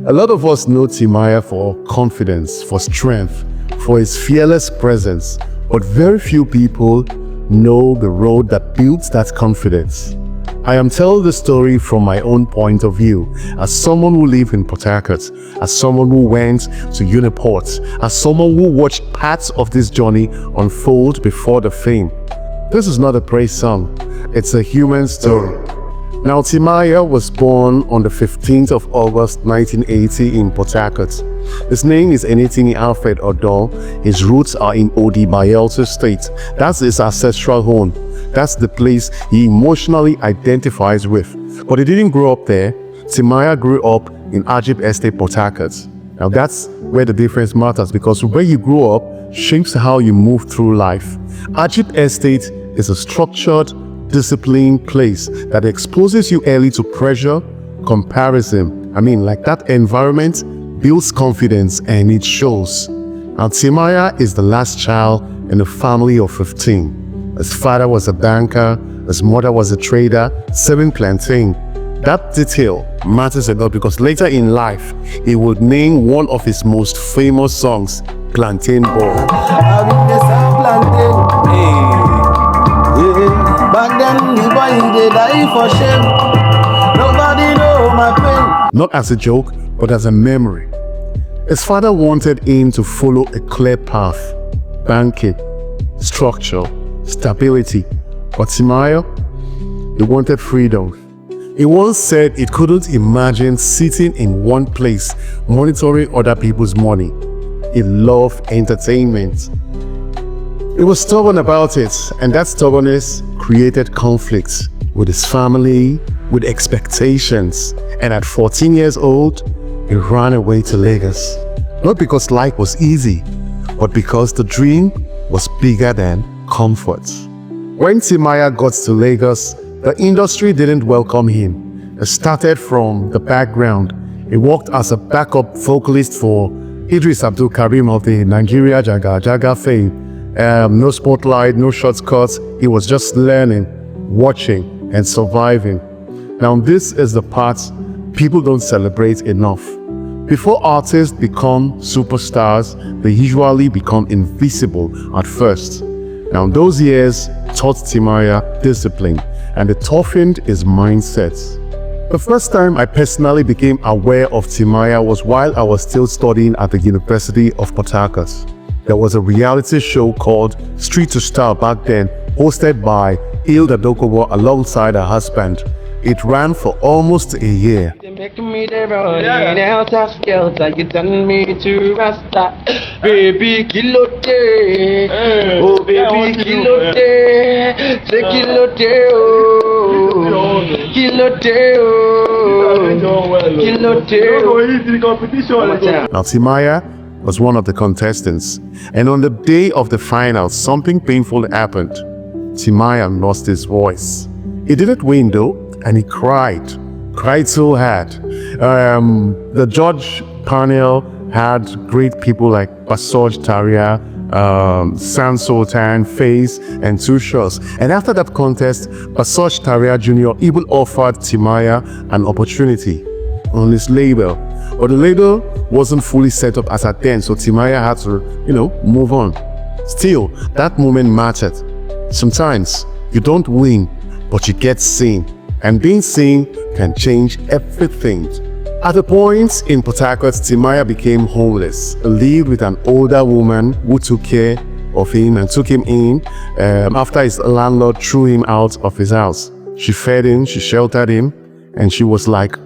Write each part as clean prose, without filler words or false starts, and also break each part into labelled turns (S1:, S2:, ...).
S1: A lot of us know Timaya for confidence, for strength, for his fearless presence, but very few people know the road that builds that confidence. I am telling the story from my own point of view, as someone who lived in Port Harcourt, as someone who went to Uniport, as someone who watched parts of this journey unfold before the fame. This is not a praise song, it's a human story. Now, Timaya was born on the 15th of August 1980 in Port Harcourt. His name is Enitini Alfred Odol. His roots are in Odi, Bayelsa State. That's his ancestral home. That's the place he emotionally identifies with. But he didn't grow up there. Timaya grew up in Ajib Estate, Port Harcourt. Now that's where the difference matters, because where you grow up shapes how you move through life. Ajib Estate is a structured, disciplined place that exposes you early to pressure, comparison. Like that environment builds confidence and it shows. Now Timaya is the last child in a family of 15. His father was a banker, his mother was a trader, selling plantain. That detail matters a lot because later in life, he would name one of his most famous songs, Plantain Ball.
S2: Back then, the boy they die for shame. Nobody know my pain.
S1: Not as a joke, but as a memory. His father wanted him to follow a clear path, banking, structure, stability. But Timaya, he wanted freedom. He once said he couldn't imagine sitting in one place, monitoring other people's money. He loved entertainment. He was stubborn about it, and that stubbornness created conflicts with his family, with expectations. And at 14 years old, he ran away to Lagos. Not because life was easy, but because the dream was bigger than comfort. When Timaya got to Lagos, the industry didn't welcome him. He started from the background. He worked as a backup vocalist for Idris Abdul Karim of the Nigeria Jaga Jaga fame. No spotlight, no shortcuts. He was just learning, watching, and surviving. Now, this is the part people don't celebrate enough. Before artists become superstars, they usually become invisible at first. Now, those years taught Timaya discipline, and it toughened his mindset. The first time I personally became aware of Timaya was while I was still studying at the University of Port Harcourt. There was a reality show called Street to Star back then, hosted by Hilda Dokobo alongside her husband. It ran for almost a year.
S3: You turn me to Rasta, baby kilote, oh baby kilote, say kilote, oh kilote, oh kilote.
S1: Now Timaya was one of the contestants, and on the day of the final, something painful happened. Timaya lost his voice. He didn't win though, and he cried so hard. The judge panel had great people like Basoj Taria, San Sultan, Face, and Two Shots. And after that contest, Basoj Taria Jr. even offered Timaya an opportunity on his label. But the label wasn't fully set up as at then, so Timaya had to, move on. Still, that moment mattered. Sometimes you don't win, but you get seen. And being seen can change everything. At a point in Port Harcourt, Timaya became homeless. He lived with an older woman who took care of him and took him in after his landlord threw him out of his house. She fed him, she sheltered him, and she was like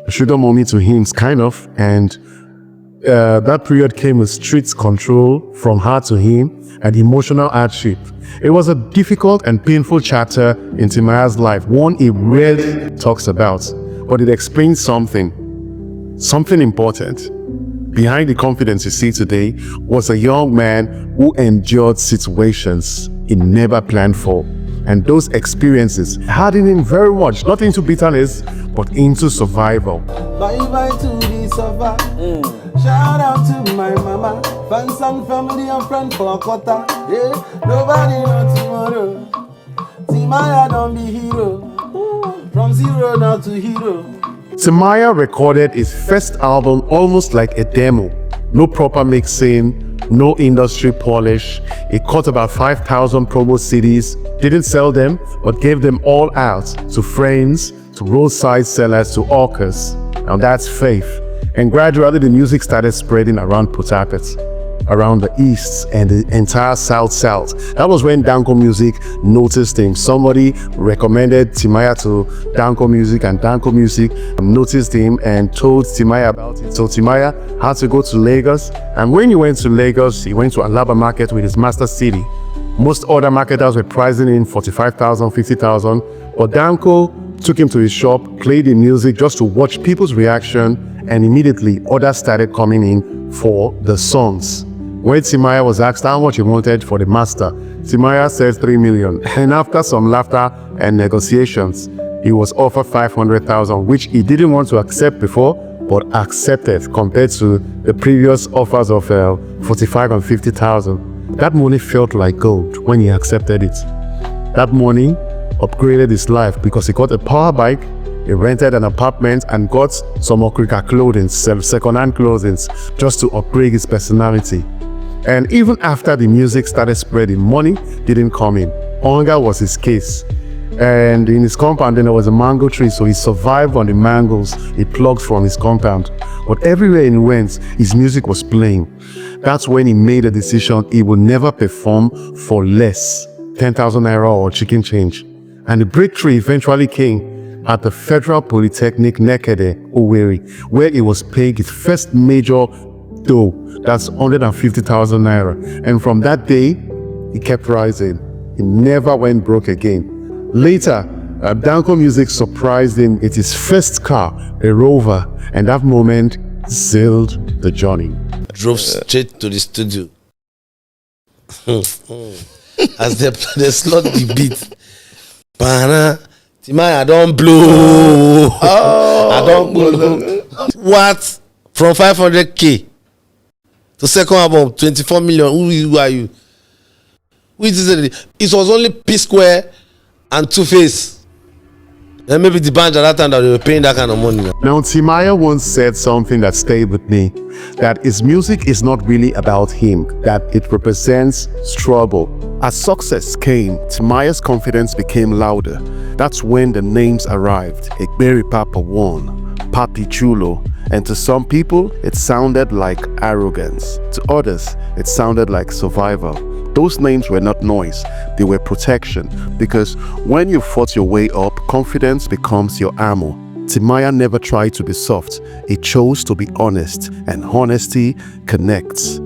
S1: a sugar mommy to him, kind of. And that period came with strict control from her to him and emotional hardship. It was a difficult and painful chapter in Timaya's life, one he rarely talks about, but it explains something important. Behind the confidence you see today was a young man who endured situations he never planned for. And those experiences hardened him very much, not into bitterness, but into survival.
S2: Bye bye to the survivor. Shout out to my mama, fans and family and friends for Kota. Yeah, nobody knows tomorrow. Timaya don't be hero. From zero now to hero.
S1: Timaya recorded his first album almost like a demo. No proper mixing, no industry polish. He cut about 5,000 promo CDs, didn't sell them, but gave them all out to friends, to roadside sellers, to hawkers. Now that's faith. And gradually the music started spreading around Port Harcourt, around the east and the entire south. That was when Danko Music noticed him. Somebody recommended Timaya to Danko Music, and Danko Music noticed him and told Timaya about it. So Timaya had to go to Lagos, and when he went to Lagos, he went to Alaba market with his master CD. Most other marketers were pricing in 45,000, 50,000, but Danko took him to his shop, played the music just to watch people's reaction, and immediately orders started coming in for the songs. When Timaya was asked how much he wanted for the master, Timaya said 3 million. And after some laughter and negotiations, he was offered 500,000, which he didn't want to accept before, but accepted compared to the previous offers of 45 and 50,000. That money felt like gold when he accepted it. That money upgraded his life because he got a power bike, he rented an apartment, and got some Okrika clothing, second-hand clothing, just to upgrade his personality. And even after the music started spreading, money didn't come in. Hunger was his case. And in his compound, then there was a mango tree, so he survived on the mangoes he plucked from his compound. But everywhere he went, his music was playing. That's when he made a decision he would never perform for less, 10,000 naira or chicken change. And the breakthrough eventually came at the Federal Polytechnic Nekede, Owerri, where he was paying his first major dough. That's 150,000 naira. And from that day, he kept rising. He never went broke again. Later, Danko Music surprised him with his first car, a Rover, and that moment sealed the journey.
S4: I drove straight to the studio. As they slot the beat. Bana, Timaya, I don't blow. I don't blow. What? From 500K to second album, 24 million. Who are you? It was only P Square and Two Face. And maybe the band at that time that they were paying that kind of money.
S1: Now, Timaya once said something that stayed with me, that his music is not really about him, that it represents struggle. As success came, Timaya's confidence became louder. That's when the names arrived. Egberi Papa won, Papi Chulo, and to some people, it sounded like arrogance. To others, it sounded like survival. Those names were not noise, they were protection, because when you fought your way up, confidence becomes your ammo. Timaya never tried to be soft, he chose to be honest, and honesty connects.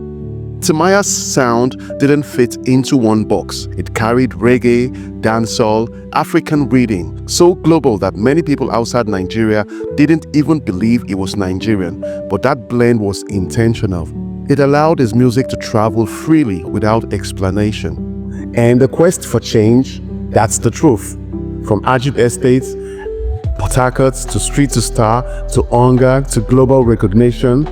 S1: Timaya's sound didn't fit into one box. It carried reggae, dancehall, African rhythm, so global that many people outside Nigeria didn't even believe it was Nigerian, but that blend was intentional. It allowed his music to travel freely without explanation. And the quest for change, that's the truth. From Ajib Estates, Port Harcourt, to Street to Star, to Hunger, to global recognition,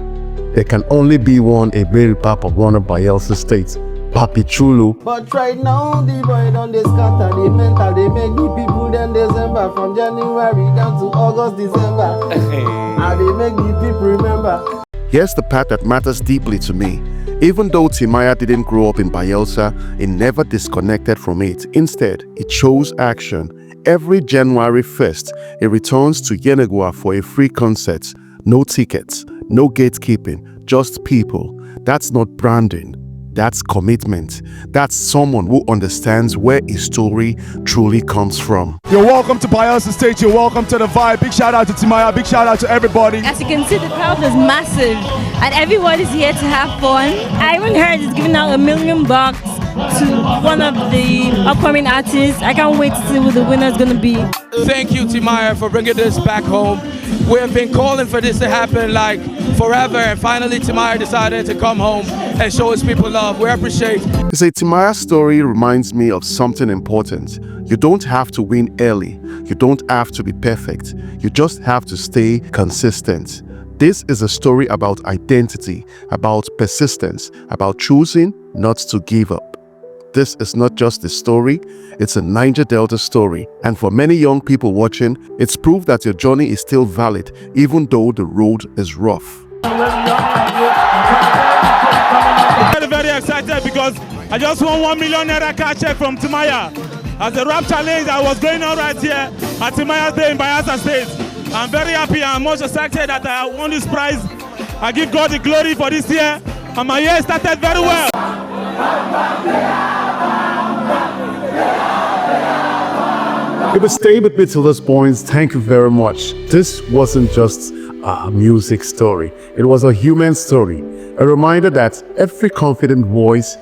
S1: there can only be one Egberi Papa one of Bayelsa State, Papi Chulo.
S2: But right now, the boy done they scatter the mental. They make the people then December, from January down to August, December. And they make the people remember.
S1: Here's the part that matters deeply to me. Even though Timaya didn't grow up in Bayelsa, he never disconnected from it. Instead, he chose action. Every January 1st, he returns to Yenagua for a free concert. No tickets, no gatekeeping, just people. That's not branding. That's commitment. That's someone who understands where his story truly comes from.
S5: You're welcome to Bayelsa State. You're welcome to the vibe. Big shout out to Timaya. Big shout out to everybody.
S6: As you can see, the crowd is massive and everyone is here to have fun. I even heard it's giving out $1 million to one of the upcoming artists. I can't wait to see who the winner is going to be.
S7: Thank you, Timaya, for bringing this back home. We have been calling for this to happen like forever, and finally Timaya decided to come home and show his people love. We appreciate.
S1: You see, Timaya's story reminds me of something important. You don't have to win early. You don't have to be perfect. You just have to stay consistent. This is a story about identity, about persistence, about choosing not to give up. this is not just a story, it's a Niger Delta story. And for many young people watching, it's proof that your journey is still valid, even though the road is rough.
S5: Very, very excited because I just won 1 million naira cash check from Timaya. As a rap challenge that was going on right here at Timaya's Day in Bayelsa State. I'm very happy and much excited that I won this prize. I give God the glory for this year, and my year started very well.
S1: If you stayed with me till this point, thank you very much. This wasn't just a music story. It was a human story. A reminder that every confident voice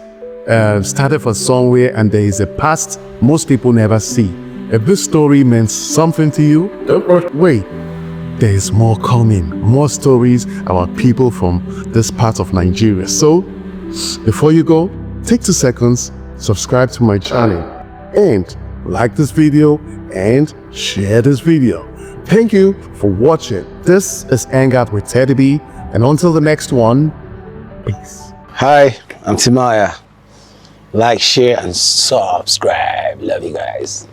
S1: started from somewhere and there is a past most people never see. If this story meant something to you, don't wait. There is more coming. More stories about people from this part of Nigeria. So, before you go, take 2 seconds, subscribe to my channel, and like this video and share this video. Thank you for watching. This is Hangout with Teddy B, and until the next one, peace.
S8: Hi, I'm Timaya. Like, share, and subscribe. Love you guys.